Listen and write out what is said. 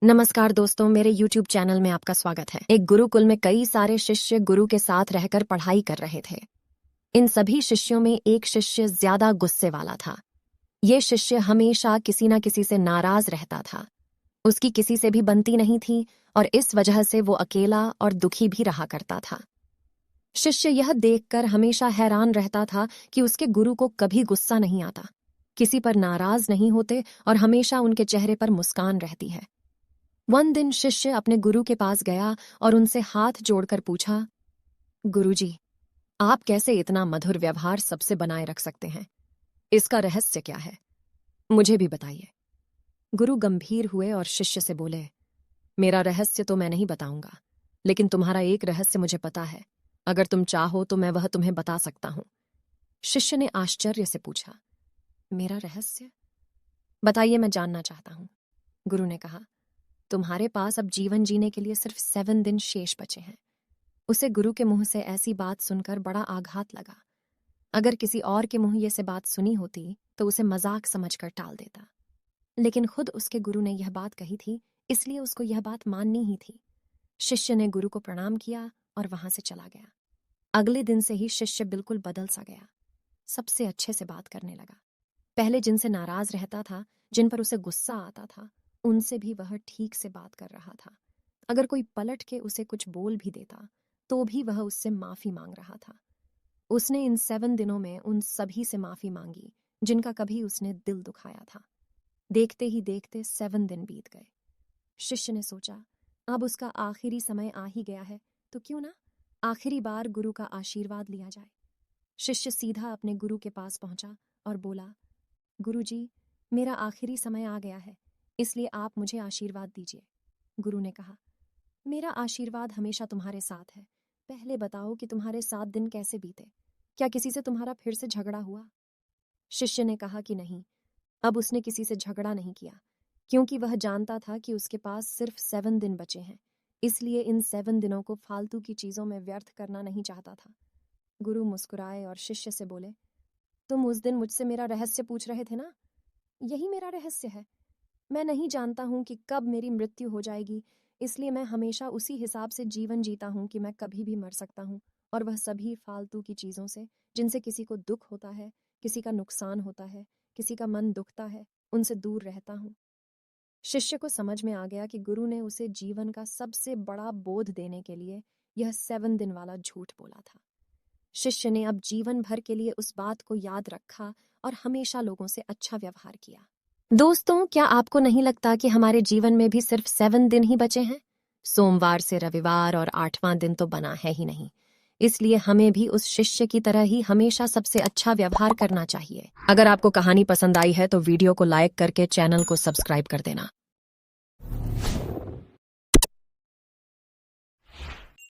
नमस्कार दोस्तों, मेरे YouTube चैनल में आपका स्वागत है। एक गुरुकुल में कई सारे शिष्य गुरु के साथ रहकर पढ़ाई कर रहे थे। इन सभी शिष्यों में एक शिष्य ज्यादा गुस्से वाला था। ये शिष्य हमेशा किसी न किसी से नाराज रहता था। उसकी किसी से भी बनती नहीं थी और इस वजह से वो अकेला और दुखी भी रहा करता था। शिष्य यह देखकर हमेशा हैरान रहता था कि उसके गुरु को कभी गुस्सा नहीं आता, किसी पर नाराज नहीं होते और हमेशा उनके चेहरे पर मुस्कान रहती है। one दिन शिष्य अपने गुरु के पास गया और उनसे हाथ जोड़कर पूछा, गुरुजी, आप कैसे इतना मधुर व्यवहार सबसे बनाए रख सकते हैं? इसका रहस्य क्या है? मुझे भी बताइए। गुरु गंभीर हुए और शिष्य से बोले, मेरा रहस्य तो मैं नहीं बताऊंगा, लेकिन तुम्हारा एक रहस्य मुझे पता है। अगर तुम चाहो तो मैं वह तुम्हें बता सकता हूं। शिष्य ने आश्चर्य से पूछा, मेरा रहस्य? बताइए, मैं जानना चाहता हूं। गुरु ने कहा, तुम्हारे पास अब जीवन जीने के लिए सिर्फ 7 दिन शेष बचे हैं। उसे गुरु के मुंह से ऐसी बात सुनकर बड़ा आघात लगा। अगर किसी और के मुंह ये से बात सुनी होती तो उसे मजाक समझकर टाल देता, लेकिन खुद उसके गुरु ने यह बात कही थी, इसलिए उसको यह बात माननी ही थी। शिष्य ने गुरु को प्रणाम किया और वहां से चला गया। अगले दिन से ही शिष्य बिल्कुल बदल सा गया। सबसे अच्छे से बात करने लगा। पहले जिनसे नाराज रहता था, जिन पर उसे गुस्सा आता था, उनसे भी वह ठीक से बात कर रहा था। अगर कोई पलट के उसे कुछ बोल भी देता तो भी वह उससे माफी मांग रहा था। उसने इन 7 दिनों में उन सभी से माफी मांगी जिनका कभी उसने दिल दुखाया था। देखते ही देखते 7 दिन बीत गए। शिष्य ने सोचा, अब उसका आखिरी समय आ ही गया है, तो क्यों ना आखिरी बार गुरु का आशीर्वाद लिया जाए। शिष्य सीधा अपने गुरु के पास पहुंचा और बोला, गुरुजी, मेरा आखिरी समय आ गया है, इसलिए आप मुझे आशीर्वाद दीजिए। गुरु ने कहा, मेरा आशीर्वाद हमेशा तुम्हारे साथ है। पहले बताओ कि तुम्हारे 7 दिन कैसे बीते? क्या किसी से तुम्हारा फिर से झगड़ा हुआ? शिष्य ने कहा कि नहीं, अब उसने किसी से झगड़ा नहीं किया, क्योंकि वह जानता था कि उसके पास सिर्फ 7 दिन बचे हैं, इसलिए इन 7 दिनों को फालतू की चीजों में व्यर्थ करना नहीं चाहता था। गुरु मुस्कुराए और शिष्य से बोले, तुम उस दिन मुझसे मेरा रहस्य पूछ रहे थे ना? यही मेरा रहस्य है। मैं नहीं जानता हूं कि कब मेरी मृत्यु हो जाएगी, इसलिए मैं हमेशा उसी हिसाब से जीवन जीता हूं कि मैं कभी भी मर सकता हूं, और वह सभी फालतू की चीजों से जिनसे किसी को दुख होता है, किसी का नुकसान होता है, किसी का मन दुखता है, उनसे दूर रहता हूं। शिष्य को समझ में आ गया कि गुरु ने उसे जीवन का सबसे बड़ा बोध देने के लिए यह 7 दिन वाला झूठ बोला था। शिष्य ने अब जीवन भर के लिए उस बात को याद रखा और हमेशा लोगों से अच्छा व्यवहार किया। दोस्तों, क्या आपको नहीं लगता कि हमारे जीवन में भी सिर्फ 7 दिन ही बचे हैं? सोमवार से रविवार और 8वां दिन तो बना है ही नहीं। इसलिए हमें भी उस शिष्य की तरह ही हमेशा सबसे अच्छा व्यवहार करना चाहिए। अगर आपको कहानी पसंद आई है तो वीडियो को लाइक करके चैनल को सब्सक्राइब कर देना।